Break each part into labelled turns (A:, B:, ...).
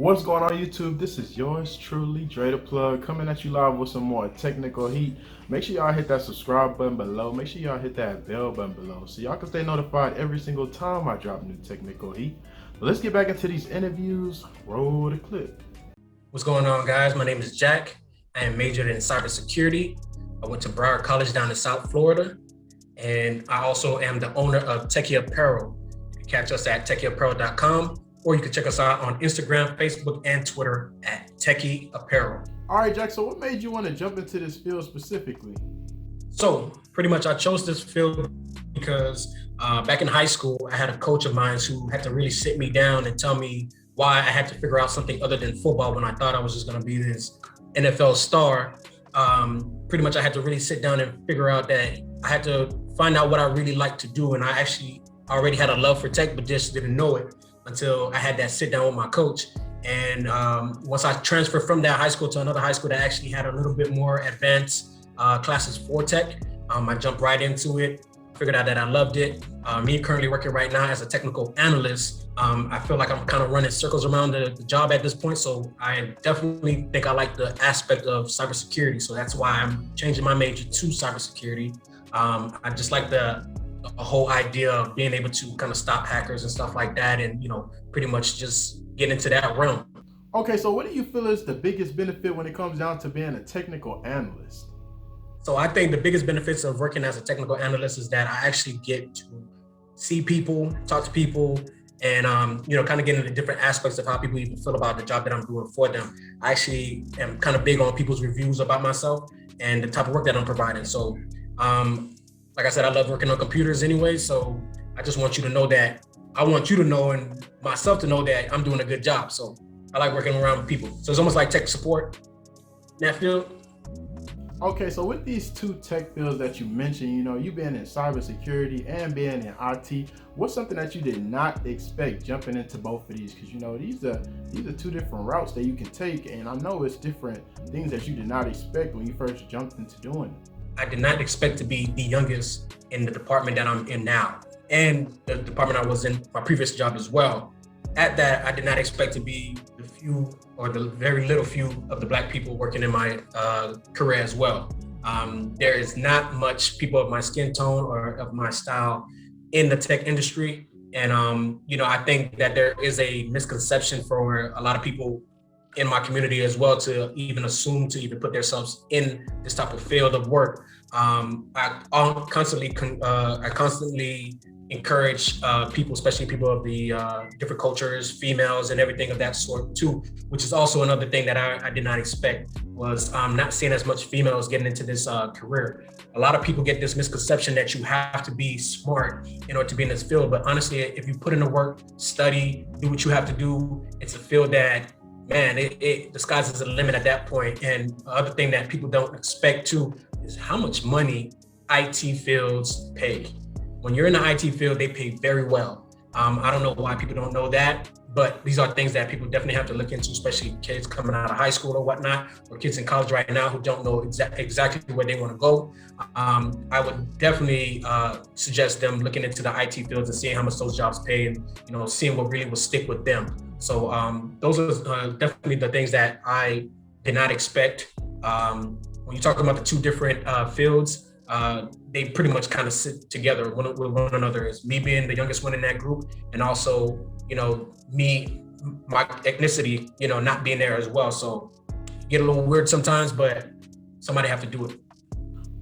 A: What's going on YouTube? This is yours truly, Dre the Plug, coming at you live with some more technical heat. Make sure y'all hit that subscribe button below. Make sure y'all hit that bell button below so y'all can stay notified every single time I drop new technical heat. But let's get back into these interviews. Roll the clip.
B: What's going on, guys? My name is Jack. I am majored in cybersecurity. I went to Broward College down in South Florida. And I also am the owner of Techky Apparel. You can catch us at techkyapparel.com. Or you can check us out on Instagram, Facebook, and Twitter at Techky Apparel.
A: All right, Jack, so what made you want to jump into this field specifically?
B: So pretty much I chose this field because back in high school, I had a coach of mine who had to really sit me down and tell me why I had to figure out something other than football when I thought I was just going to be this NFL star. Pretty much I had to really sit down and figure out that I had to find out what I really liked to do. And I actually already had a love for tech, but just didn't know it until I had that sit down with my coach. And once I transferred from that high school to another high school that actually had a little bit more advanced classes for tech, I jumped right into it, figured out that I loved it. Me currently working right now as a technical analyst, I feel like I'm kind of running circles around the job at this point. So I definitely think I like the aspect of cybersecurity. So that's why I'm changing my major to cybersecurity. I just like the whole idea of being able to kind of stop hackers and stuff like that, and pretty much just get into that realm.
A: Okay, so what do you feel is the biggest benefit when it comes down to being a technical analyst?
B: So I think the biggest benefits of working as a technical analyst is that I actually get to see people, talk to people, and kind of get into different aspects of how people even feel about the job that I'm doing for them. I actually am kind of big on people's reviews about myself and the type of work that I'm providing. So like I said, I love working on computers anyway, so I just want you to know that, I want you to know and myself to know that I'm doing a good job. So I like working around with people. So it's almost like tech support in that field.
A: Okay, so with these two tech fields that you mentioned, you being in cybersecurity and being in IT, what's something that you did not expect jumping into both of these? Because these are two different routes that you can take, and I know it's different things that you did not expect when you first jumped into doing it.
B: I did not expect to be the youngest in the department that I'm in now, and the department I was in my previous job as well. At that, I did not expect to be the few or the very little few of the Black people working in my career as well. There is not much people of my skin tone or of my style in the tech industry. And, I think that there is a misconception for a lot of people in my community as well to even assume to even put themselves in this type of field of work. I constantly encourage people, especially people of the different cultures, females, and everything of that sort too, which is also another thing that I did not expect, was not seeing as much females getting into this career. A lot of people get this misconception that you have to be smart in order to be in this field, but honestly, if you put in the work, study, do what you have to do, it's a field that, man, the sky's the limit at that point. And the other thing that people don't expect too is how much money IT fields pay. When you're in the IT field, they pay very well. I don't know why people don't know that, but these are things that people definitely have to look into, especially kids coming out of high school or whatnot, or kids in college right now who don't know exactly where they want to go. I would definitely suggest them looking into the IT fields and seeing how much those jobs pay, and seeing what really will stick with them. So those are definitely the things that I did not expect. When you're talking about the two different fields, they pretty much kind of sit together with one another, as me being the youngest one in that group, and also, my ethnicity, not being there as well. So get a little weird sometimes, but somebody have to do it.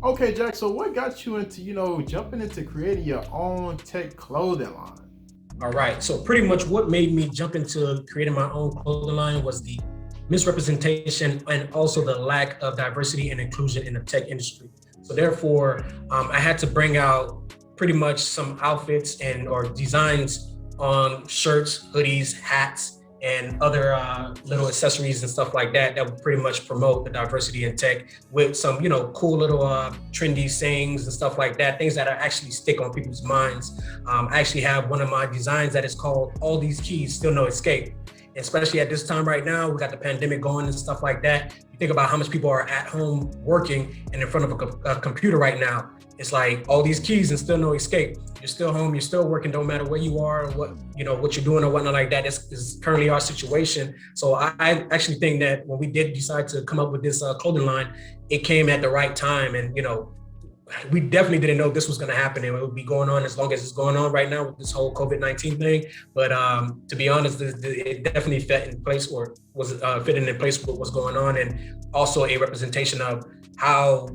A: Okay, Jack, so what got you into, jumping into creating your own tech clothing line?
B: All right, so pretty much what made me jump into creating my own clothing line was the misrepresentation and also the lack of diversity and inclusion in the tech industry. So therefore, I had to bring out pretty much some outfits or designs on shirts, hoodies, hats, and other little accessories and stuff like that would pretty much promote the diversity in tech with some, cool little trendy sayings and stuff like that, things that actually stick on people's minds. I actually have one of my designs that is called "All These Keys, Still No Escape." especially at this time right now, we got the pandemic going and stuff like that. You think about how much people are at home working and in front of a computer right now. It's like all these keys and still no escape. You're still home, you're still working, don't matter where you are, or what you're doing or whatnot like that. This is currently our situation. So I actually think that when we did decide to come up with this clothing line, it came at the right time. And, we definitely didn't know this was going to happen. It would be going on as long as it's going on right now with this whole COVID-19 thing. But to be honest, it definitely fit in place, or was fitting in place with what's going on, and also a representation of how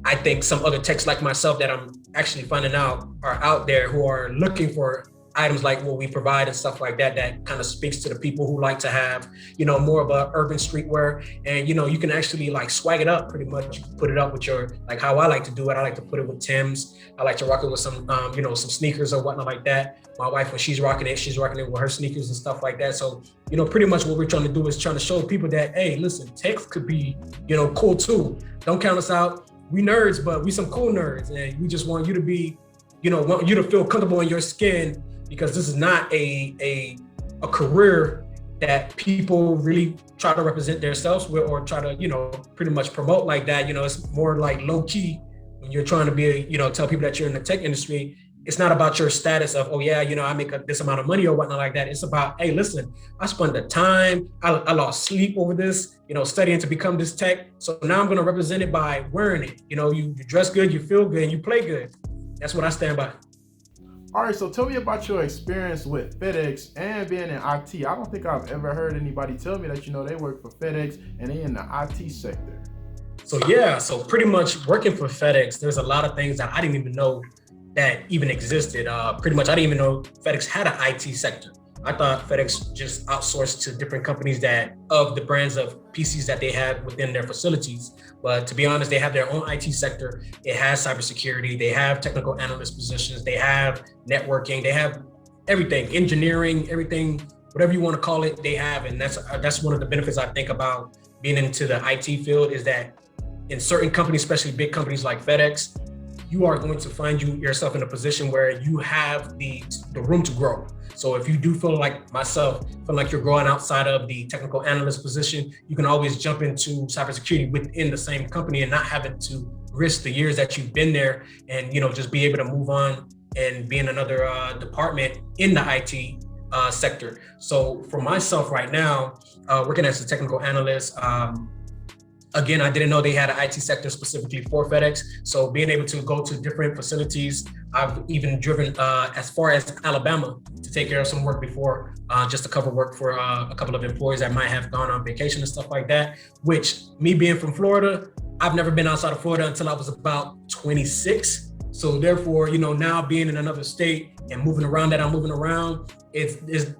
B: I think some other techs like myself that I'm actually finding out are out there who are looking for items like what we provide and stuff like that, that kind of speaks to the people who like to have, more of a urban streetwear. And, you can actually like swag it up pretty much, put it up with your, like how I like to do it. I like to put it with Tim's. I like to rock it with some, some sneakers or whatnot like that. My wife, when she's rocking it with her sneakers and stuff like that. So, pretty much what we're trying to do is trying to show people that, hey, listen, techs could be, cool too. Don't count us out. We nerds, but we some cool nerds. And we just want you to be, want you to feel comfortable in your skin, because this is not a career that people really try to represent themselves with, or try to, pretty much promote like that. It's more like low key when you're trying to be, tell people that you're in the tech industry. It's not about your status of, oh yeah, I make this amount of money or whatnot like that. It's about, hey, listen, I spent the time, I lost sleep over this, studying to become this tech. So now I'm going to represent it by wearing it. You dress good, you feel good, and you play good. That's what I stand by.
A: All right, so tell me about your experience with FedEx and being in IT. I don't think I've ever heard anybody tell me that, they work for FedEx and they in the IT sector.
B: So pretty much working for FedEx, there's a lot of things that I didn't even know that even existed. Pretty much, I didn't even know FedEx had an IT sector. I thought FedEx just outsourced to different companies of the brands of PCs that they have within their facilities. But to be honest, they have their own IT sector. It has cybersecurity. They have technical analyst positions. They have networking. They have everything, engineering, everything, whatever you want to call it, they have. And that's one of the benefits I think about being into the IT field, is that in certain companies, especially big companies like FedEx, you are going to find yourself in a position where you have the room to grow. So if you do feel like myself, feel like you're growing outside of the technical analyst position, you can always jump into cybersecurity within the same company and not having to risk the years that you've been there, and just be able to move on and be in another department in the IT sector. So for myself right now, working as a technical analyst, again, I didn't know they had an IT sector specifically for FedEx. So being able to go to different facilities, I've even driven as far as Alabama to take care of some work before, just to cover work for a couple of employees that might have gone on vacation and stuff like that, which, me being from Florida, I've never been outside of Florida until I was about 26. So therefore, now being in another state and moving around that I'm moving around, it's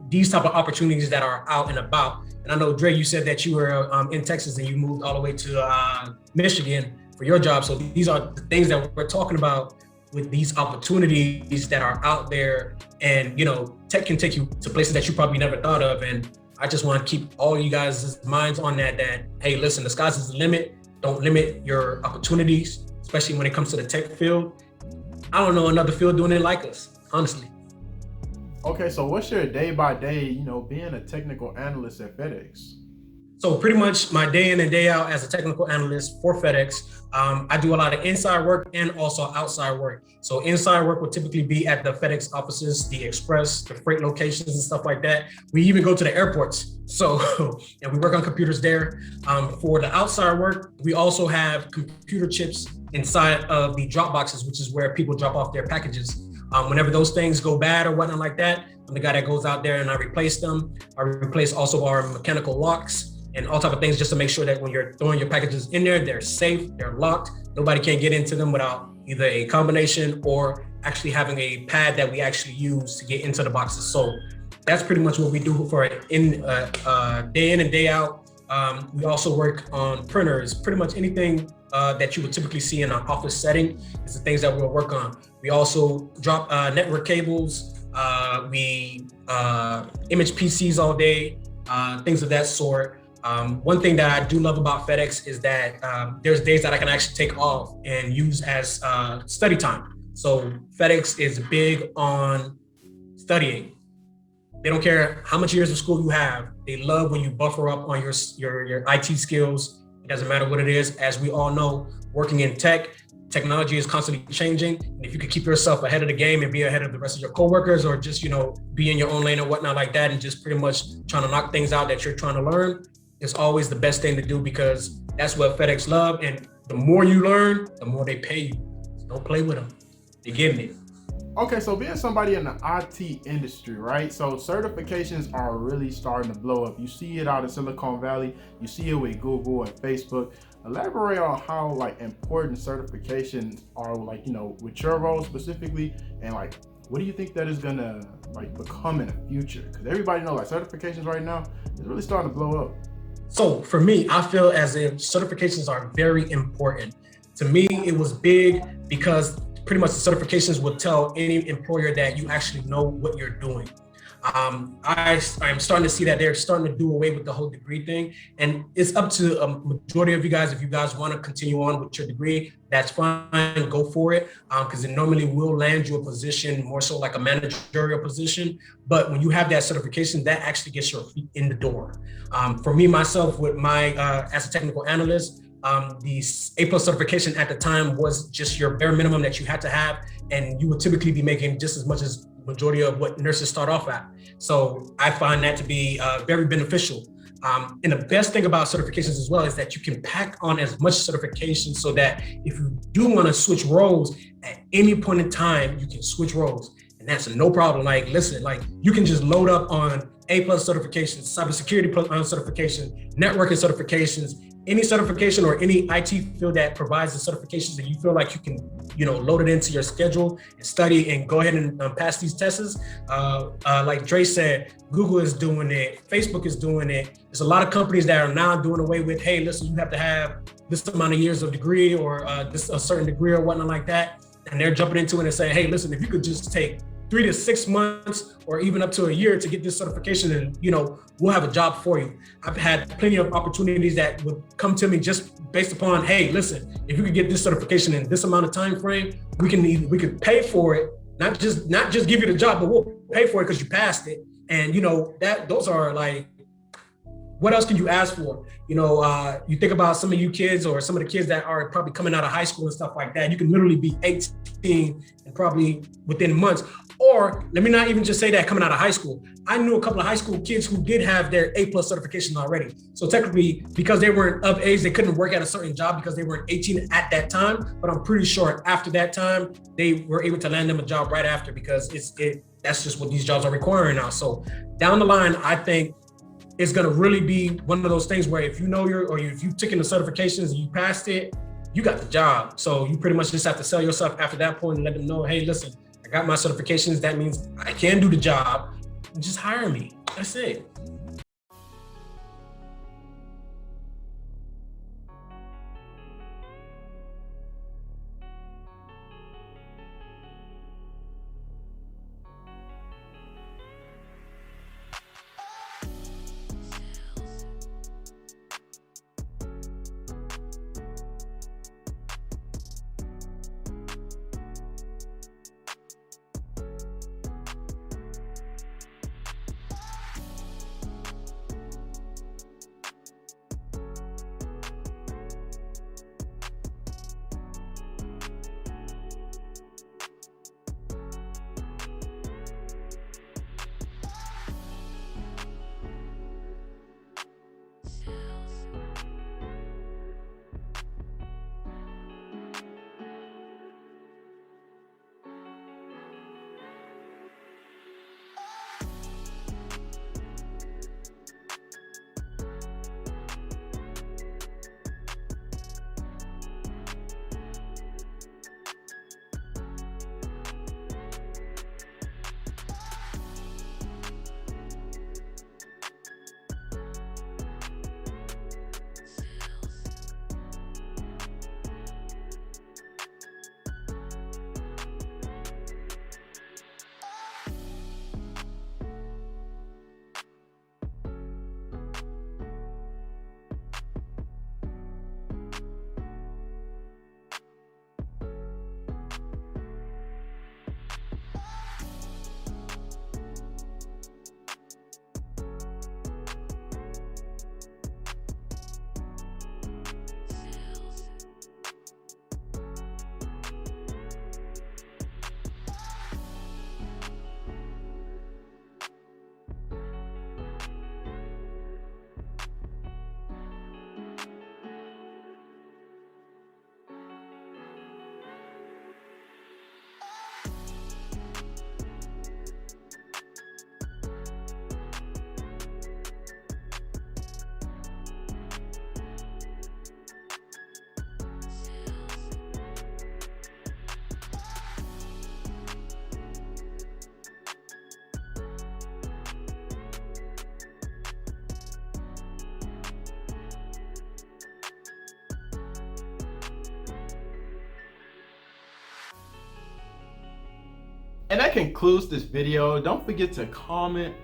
B: these type of opportunities that are out and about. And I know, Dre, you said that you were in Texas and you moved all the way to Michigan for your job. So these are the things that we're talking about with these opportunities that are out there. And, tech can take you to places that you probably never thought of. And I just want to keep all you guys' minds on that, hey, listen, the sky's is the limit. Don't limit your opportunities, especially when it comes to the tech field. I don't know another field doing it like us, honestly.
A: Okay, so what's your day by day, being a technical analyst at FedEx?
B: So pretty much my day in and day out as a technical analyst for FedEx, I do a lot of inside work and also outside work. So inside work would typically be at the FedEx offices, the express, the freight locations and stuff like that. We even go to the airports. So, and we work on computers there. For the outside work, we also have computer chips inside of the drop boxes, which is where people drop off their packages. Whenever those things go bad or whatnot like that, I'm the guy that goes out there and I replace them. I replace also our mechanical locks and all type of things, just to make sure that when you're throwing your packages in there, they're safe, they're locked. Nobody can get into them without either a combination or actually having a pad that we actually use to get into the boxes. So that's pretty much what we do for day in and day out. We also work on printers. Pretty much anything that you would typically see in an office setting is the things that we'll work on. We also drop network cables. We image PCs all day, things of that sort. One thing that I do love about FedEx is that there's days that I can actually take off and use as study time. So FedEx is big on studying. They don't care how much years of school you have. They love when you buffer up on your IT skills. It doesn't matter what it is. As we all know, working in tech, technology is constantly changing. And if you can keep yourself ahead of the game and be ahead of the rest of your coworkers, or just, be in your own lane or whatnot like that, and just pretty much trying to knock things out that you're trying to learn, it's always the best thing to do, because that's what FedEx love. And the more you learn, the more they pay you. So don't play with them. They're getting it.
A: Okay, so being somebody in the IT industry, right? So certifications are really starting to blow up. You see it out in Silicon Valley. You see it with Google and Facebook. Elaborate on how important certifications are, with your role specifically, and what do you think that is gonna become in the future? Because everybody knows certifications right now is really starting to blow up.
B: So for me, I feel as if certifications are very important. To me, it was big because pretty much the certifications will tell any employer that you actually know what you're doing. I'm starting to see that they're starting to do away with the whole degree thing. And it's up to a majority of you guys. If you guys want to continue on with your degree, that's fine, go for it. Because it normally will land you a position, more so like a managerial position. But when you have that certification, that actually gets your feet in the door. For me, myself, with my, as a technical analyst, the A+ certification at the time was just your bare minimum that you had to have, and you would typically be making just as much as majority of what nurses start off at. So I find that to be very beneficial. And the best thing about certifications as well is that you can pack on as much certification so that if you do want to switch roles at any point in time, you can switch roles. And that's no problem. Listen, you can just load up on A+ certifications, cybersecurity certification, networking certifications, any certification or any IT field that provides the certifications that you feel like you can, load it into your schedule and study and go ahead and pass these tests. Like Dre said, Google is doing it, Facebook is doing it. There's a lot of companies that are now doing away with, hey, listen, you have to have this amount of years of degree or a certain degree or whatnot like that. And they're jumping into it and saying, hey, listen, if you could just take 3 to 6 months or even up to a year to get this certification, and we'll have a job for you. I've had plenty of opportunities that would come to me just based upon, hey, listen, if you could get this certification in this amount of time frame, we could pay for it, not just give you the job, but we'll pay for it because you passed it. And those are what else can you ask for? You think about some of you kids or some of the kids that are probably coming out of high school and stuff like that. You can literally be 18 and probably within months. Or let me not even just say that coming out of high school. I knew a couple of high school kids who did have their A+ certification already. So technically, because they weren't of age, they couldn't work at a certain job because they weren't 18 at that time. But I'm pretty sure after that time, they were able to land them a job right after, because that's just what these jobs are requiring now. So down the line, I think it's going to really be one of those things where if if you've taken the certifications and you passed it, you got the job. So you pretty much just have to sell yourself after that point and let them know, hey, listen, I got my certifications. That means I can do the job. Just hire me. That's it.
A: And that concludes this video. Don't forget to comment,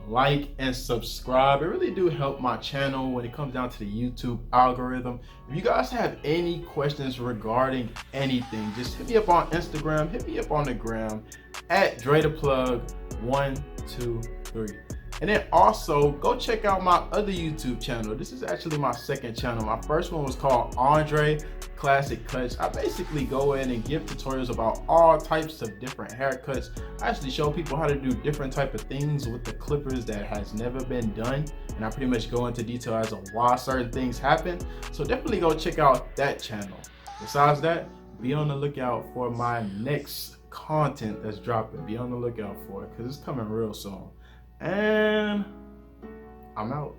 A: like, and subscribe. It really do help my channel when it comes down to the YouTube algorithm. If you guys have any questions regarding anything, just hit me up on Instagram, hit me up on the gram at DreThePlug123. And then also go check out my other YouTube channel. This is actually my second channel. My first one was called Andre ClassicCuts. I basically go in and give tutorials about all types of different haircuts. I actually show people how to do different type of things with the clippers that has never been done. And I pretty much go into detail as to why certain things happen. So definitely go check out that channel. Besides that, be on the lookout for my next content that's dropping. Be on the lookout for it because it's coming real soon. And I'm out.